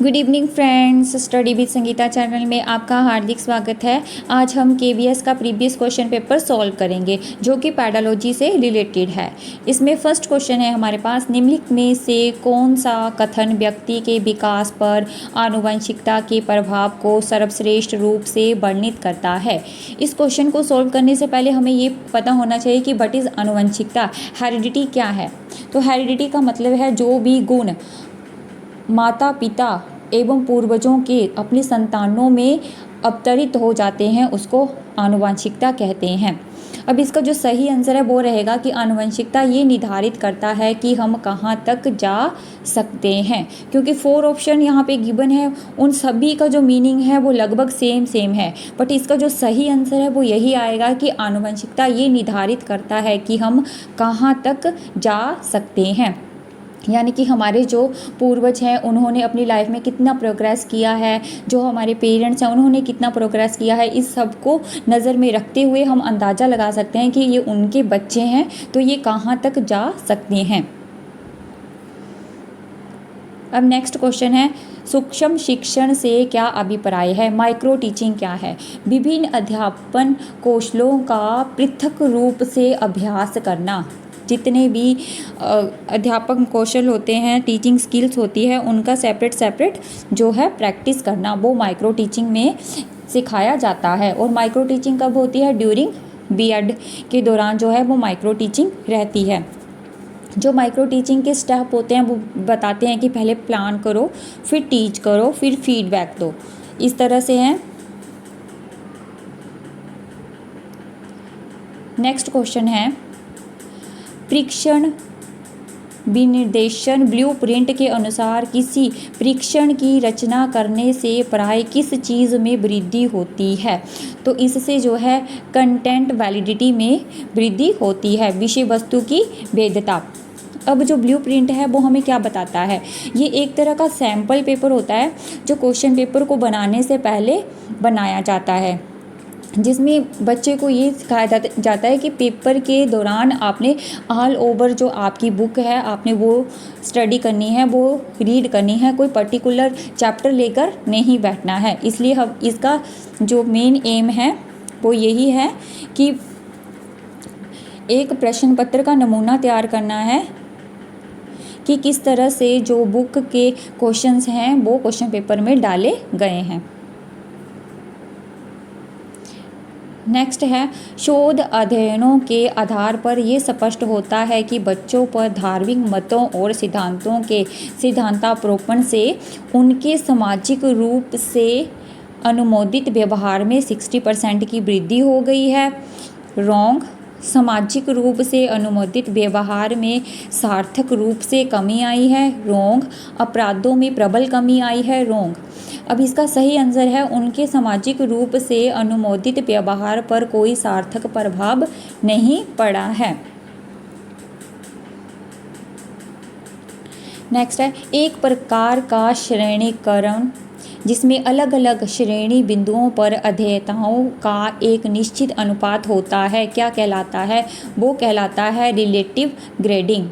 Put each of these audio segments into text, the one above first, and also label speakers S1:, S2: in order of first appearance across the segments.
S1: Good evening friends, study with Sangeeta channel में आपका हार्दिक स्वागत है। आज हम केबीएस का प्रीवियस क्वेश्चन पेपर सॉल्व करेंगे जो कि पैडोलॉजी से रिलेटेड है। इसमें फर्स्ट क्वेश्चन है हमारे पास, निम्नलिखित में से कौन सा कथन व्यक्ति के विकास पर आनुवंशिकता के प्रभाव को सर्वश्रेष्ठ रूप से वर्णित करता है। इस क्वेश्चन को सॉल्व करने से पहले हमें ये पता होना चाहिए कि व्हाट इज़ आनुवंशिकता, हेरिडिटी क्या है। तो हेरिडिटी का मतलब है जो भी गुण माता पिता एवं पूर्वजों के अपनी संतानों में अवतरित हो जाते हैं उसको आनुवंशिकता कहते हैं। अब इसका जो सही आंसर है वो रहेगा कि आनुवंशिकता ये निर्धारित करता है कि हम कहाँ तक जा सकते हैं, क्योंकि 4 ऑप्शन यहाँ पे गिवन है, उन सभी का जो मीनिंग है वो लगभग सेम है। बट इसका जो सही आंसर है वो यही आएगा कि आनुवंशिकता ये निर्धारित करता है कि हम कहाँ तक जा सकते हैं, यानी कि हमारे जो पूर्वज हैं उन्होंने अपनी लाइफ में कितना प्रोग्रेस किया है, जो हमारे पेरेंट्स हैं उन्होंने कितना प्रोग्रेस किया है, इस सब को नज़र में रखते हुए हम अंदाज़ा लगा सकते हैं कि ये उनके बच्चे हैं तो ये कहाँ तक जा सकते हैं। अब नेक्स्ट क्वेश्चन है, सूक्ष्म शिक्षण से क्या अभिप्राय है, माइक्रो टीचिंग क्या है। विभिन्न अध्यापन कौशलों का पृथक रूप से अभ्यास करना। जितने भी अध्यापक कौशल होते हैं, टीचिंग स्किल्स होती है, उनका सेपरेट जो है प्रैक्टिस करना वो माइक्रो टीचिंग में सिखाया जाता है। और माइक्रो टीचिंग कब होती है, ड्यूरिंग बीएड के दौरान जो है वो माइक्रो टीचिंग रहती है। जो माइक्रो टीचिंग के स्टेप होते हैं वो बताते हैं कि पहले प्लान करो, फिर टीच करो, फिर फीडबैक दो, इस तरह से हैं। नेक्स्ट क्वेश्चन है, परीक्षण विनिर्देशन ब्लूप्रिंट के अनुसार किसी परीक्षण की रचना करने से प्राय किस चीज़ में वृद्धि होती है। तो इससे जो है कंटेंट वैलिडिटी में वृद्धि होती है, विषय वस्तु की वैधता। अब जो ब्लूप्रिंट है वो हमें क्या बताता है, ये एक तरह का सैम्पल पेपर होता है जो क्वेश्चन पेपर को बनाने से पहले बनाया जाता है, जिसमें बच्चे को ये सिखाया जाता है कि पेपर के दौरान आपने ऑल ओवर जो आपकी बुक है आपने वो स्टडी करनी है, वो रीड करनी है, कोई पर्टिकुलर चैप्टर लेकर नहीं बैठना है। इसलिए हम इसका जो मेन एम है वो यही है कि एक प्रश्न पत्र का नमूना तैयार करना है कि किस तरह से जो बुक के क्वेश्चंस हैं वो क्वेश्चन पेपर में डाले गए हैं। नेक्स्ट है, शोध अध्ययनों के आधार पर ये स्पष्ट होता है कि बच्चों पर धार्मिक मतों और सिद्धांतों के सिद्धांतारोपण से उनके सामाजिक रूप से अनुमोदित व्यवहार में 60% की वृद्धि हो गई है। रॉन्ग, सामाजिक रूप से अनुमोदित व्यवहार में सार्थक रूप से कमी आई है। रॉन्ग, अपराधों में प्रबल कमी आई है। रॉन्ग। अब इसका सही आंसर है, उनके सामाजिक रूप से अनुमोदित व्यवहार पर कोई सार्थक प्रभाव नहीं पड़ा है। नेक्स्ट है, एक प्रकार का श्रेणीकरण जिसमें अलग अलग श्रेणी बिंदुओं पर अध्येताओं का एक निश्चित अनुपात होता है क्या कहलाता है, वो कहलाता है रिलेटिव ग्रेडिंग।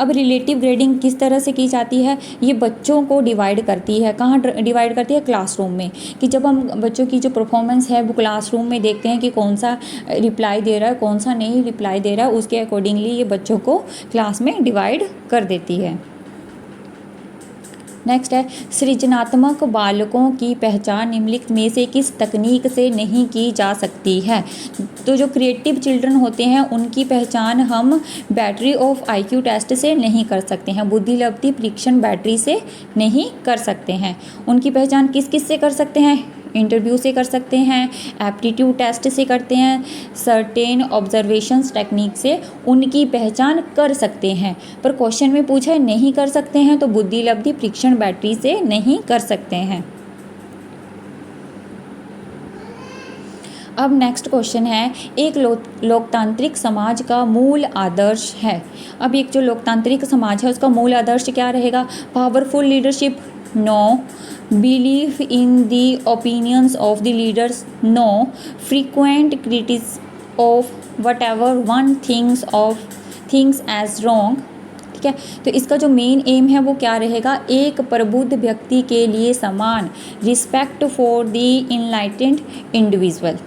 S1: अब रिलेटिव ग्रेडिंग किस तरह से की जाती है, ये बच्चों को डिवाइड करती है, कहाँ डिवाइड करती है, क्लासरूम में। कि जब हम बच्चों की जो परफॉर्मेंस है वो क्लासरूम में देखते हैं कि कौन सा रिप्लाई दे रहा है, कौन सा नहीं रिप्लाई दे रहा है, उसके अकॉर्डिंगली ये बच्चों को क्लास में डिवाइड कर देती है। नेक्स्ट है, सृजनात्मक बालकों की पहचान निम्नलिखित में से किस तकनीक से नहीं की जा सकती है। तो जो क्रिएटिव चिल्ड्रन होते हैं उनकी पहचान हम बैटरी ऑफ आईक्यू टेस्ट से नहीं कर सकते हैं, बुद्धिलब्धि परीक्षण बैटरी से नहीं कर सकते हैं। उनकी पहचान किस किस से कर सकते हैं, इंटरव्यू से कर सकते हैं, एप्टीट्यूड टेस्ट से करते हैं, सर्टेन ऑब्जर्वेशंस टेक्निक से उनकी पहचान कर सकते हैं। पर क्वेश्चन में पूछा है नहीं कर सकते हैं, तो बुद्धिलब्धि परीक्षण बैटरी से नहीं कर सकते हैं। अब नेक्स्ट क्वेश्चन है, एक लोकतांत्रिक समाज का मूल आदर्श है। अब एक जो लोकतांत्रिक समाज है उसका मूल आदर्श क्या रहेगा, powerful leadership, no. Belief in the opinions of the leaders, no. Frequent criticism of whatever one thinks as wrong, ठीक है। तो इसका जो मेन एम है वो क्या रहेगा, एक प्रबुद्ध व्यक्ति के लिए समान respect for the enlightened individual.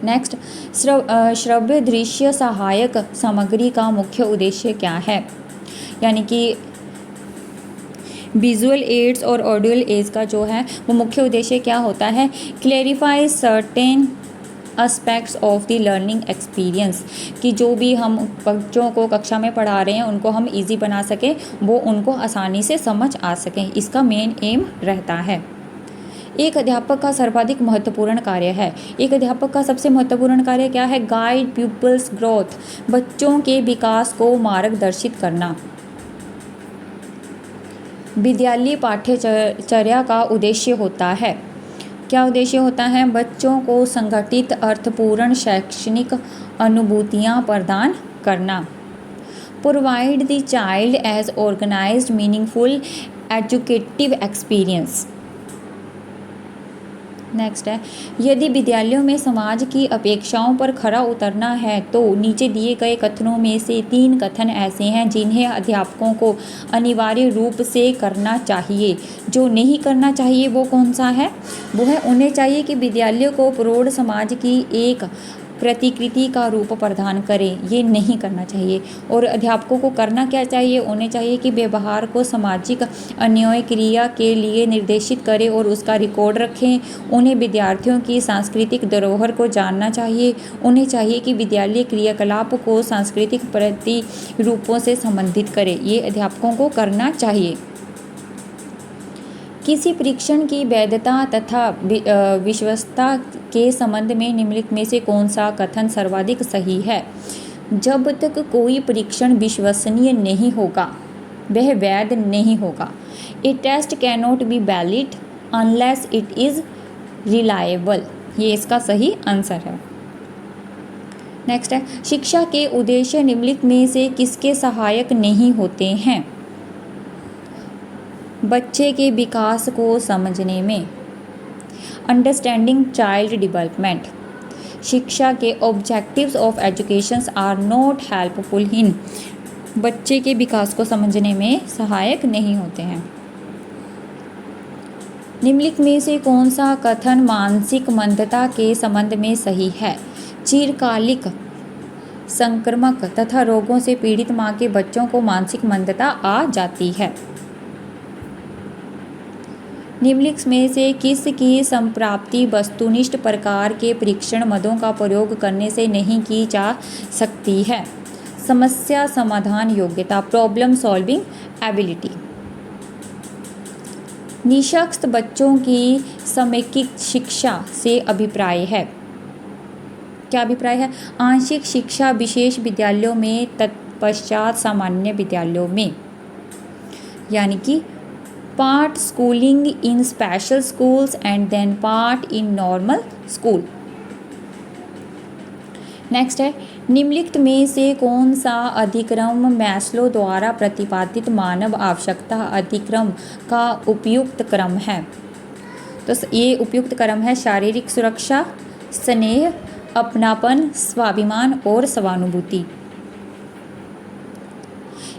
S1: Next, श्रव्य दृश्य सहायक सामग्री का मुख्य उद्देश्य क्या है, यानी कि विजुअल एड्स और ऑडियल एड्स का जो है वो मुख्य उद्देश्य क्या होता है, clarify certain aspects of the learning experience, कि जो भी हम बच्चों को कक्षा में पढ़ा रहे हैं उनको हम इजी बना सकें, वो उनको आसानी से समझ आ सकें, इसका मेन एम रहता है। एक अध्यापक का सर्वाधिक महत्वपूर्ण कार्य है, एक अध्यापक का सबसे महत्वपूर्ण कार्य क्या है, गाइड प्यूपल्स ग्रोथ, बच्चों के विकास को मार्गदर्शित करना। विद्यालय पाठ्यचर्या का उद्देश्य होता है, क्या उद्देश्य होता है, बच्चों को संगठित अर्थपूर्ण शैक्षणिक अनुभूतियाँ प्रदान करना। Provide the child as organised meaningful educative experience. Next है, यदि विद्यालयों में समाज की अपेक्षाओं पर खरा उतरना है तो नीचे दिए गए कथनों में से 3 कथन ऐसे हैं जिन्हें अध्यापकों को अनिवार्य रूप से करना चाहिए। जो नहीं करना चाहिए वो कौन सा है, वो है उन्हें चाहिए कि विद्यालयों को प्रौढ़ समाज की एक प्रतिकृति का रूप प्रदान करें, ये नहीं करना चाहिए। और अध्यापकों को करना क्या चाहिए, उन्हें चाहिए कि व्यवहार को सामाजिक अन्योन्य क्रिया के लिए निर्देशित करें और उसका रिकॉर्ड रखें। उन्हें विद्यार्थियों की सांस्कृतिक धरोहर को जानना चाहिए। उन्हें चाहिए कि विद्यालय क्रियाकलाप को सांस्कृतिक प्रतिरूपों से संबंधित करें, ये अध्यापकों को करना चाहिए। किसी परीक्षण की वैधता तथा विश्वसनीयता के संबंध में निम्नलिखित में से कौन सा कथन सर्वाधिक सही है, जब तक कोई परीक्षण विश्वसनीय नहीं होगा वह वैध नहीं होगा। A test can not be valid unless it is reliable, ये इसका सही आंसर है। नेक्स्ट है, शिक्षा के उद्देश्य निम्नलिखित में से किसके सहायक नहीं होते हैं, बच्चे के विकास को समझने में। अंडरस्टैंडिंग चाइल्ड डेवलपमेंट, शिक्षा के objectives of education are not helpful in, बच्चे के विकास को समझने में सहायक नहीं होते हैं। निम्नलिखित में से कौन सा कथन मानसिक मंदता के संबंध में सही है, चिरकालिक संक्रामक तथा रोगों से पीड़ित माँ के बच्चों को मानसिक मंदता आ जाती है। निम्नलिखित में से किसकी संप्राप्ति वस्तुनिष्ठ प्रकार के परीक्षण मदों का प्रयोग करने से नहीं की जा सकती है, समस्या समाधान योग्यता, प्रॉब्लम सॉल्विंग एबिलिटी। निष्कर्ष बच्चों की समेकित शिक्षा से अभिप्राय है, क्या अभिप्राय है, आंशिक शिक्षा विशेष विद्यालयों में तत्पश्चात सामान्य विद्यालयों में, यानी कि part schooling in special schools and then part in normal school. Next है, निम्नलिखित में से कौन सा अधिक्रम मैस्लो द्वारा प्रतिपादित मानव आवश्यकता अधिक्रम का उपयुक्त क्रम है, तो ये उपयुक्त क्रम है शारीरिक सुरक्षा, स्नेह, अपनापन, स्वाभिमान और स्वानुभूति।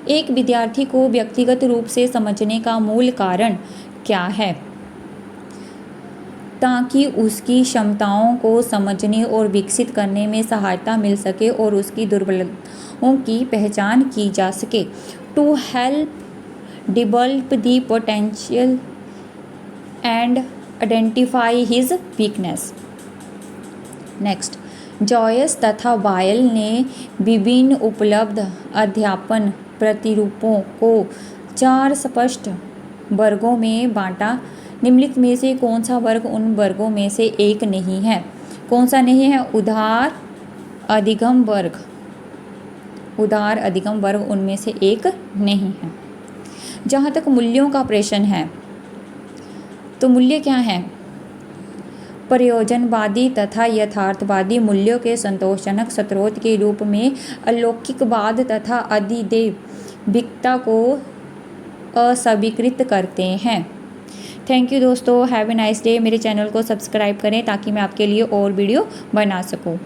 S1: एक विद्यार्थी को व्यक्तिगत रूप से समझने का मूल कारण क्या है, ताकि उसकी क्षमताओं को समझने और विकसित करने में सहायता मिल सके और उसकी दुर्बलताओं की पहचान की जा सके। To help develop the potential and identify his weakness. Next, Joyce तथा वायल ने विभिन्न उपलब्ध अध्यापन प्रतिरूपों को 4 स्पष्ट वर्गों में बांटा। निम्नलिखित में से कौन सा वर्ग उन वर्गों में से एक नहीं है, कौन सा नहीं है, उदार अधिगम वर्ग, उदार अधिगम वर्ग उनमें से एक नहीं है। जहाँ तक मूल्यों का प्रश्न है तो मूल्य क्या है, प्रयोजनवादी तथा यथार्थवादी मूल्यों के संतोषजनक स्रोत के रूप में अलौकिकवाद तथा अधिदैविकता को अस्वीकृत करते हैं। थैंक यू दोस्तों, हैव ए नाइस डे। मेरे चैनल को सब्सक्राइब करें ताकि मैं आपके लिए और वीडियो बना सकूं।